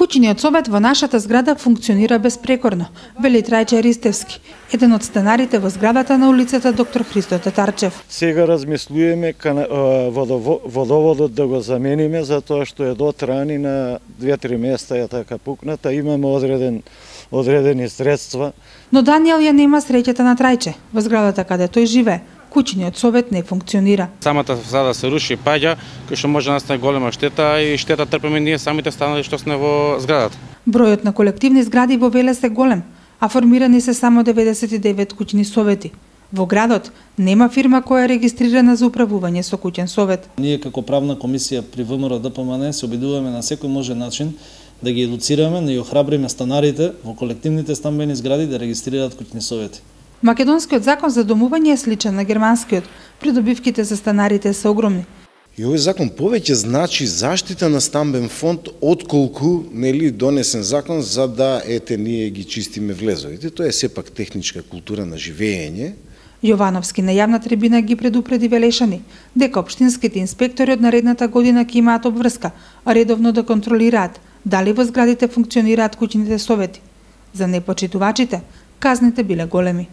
Куќниот совет во нашата зграда функционира безпрекорно, вели Трајче Ристевски, еден од станарите во зградата на улицата Доктор Христо Татарчев. Сега размислуваме водоводот да го замениме, затоа што е дотран и на 2-3 места е така пукната, имаме одредени средства. Но Даниел ја нема среќата на Трајче. Во зградата каде тој живее, куќниот совет не функционира. Самата фасада се руши и паѓа, кој што може да настане голема штета и штета трпиме ние самите станали што сме во зградата. Бројот на колективни згради во Велес е голем, а формирани се само 99 куќни совети. Во градот нема фирма која е регистрирана за управување со куќен совет. Ние како правна комисија при ВМРО ДПМН се обидуваме на секој можен начин да ги едуцираме, да ја охрабриме станарите во колективните стамбени згради да регистрираат куќни совети. Македонскиот закон за домување е сличен на германскиот. Придобивките за станарите се огромни. И овој закон повеќе значи заштита на стамбен фонд отколку донесен закон за да ние ги чистиме влезовите. Тоа е сепак техничка култура на живење. Јовановски на јавна трибина ги предупреди Велешани дека општинските инспектори од наредната година ќе имаат обврска, а редовно да контролираат дали во зградите функционираат куќните совети. За непочитувачите казните биле големи.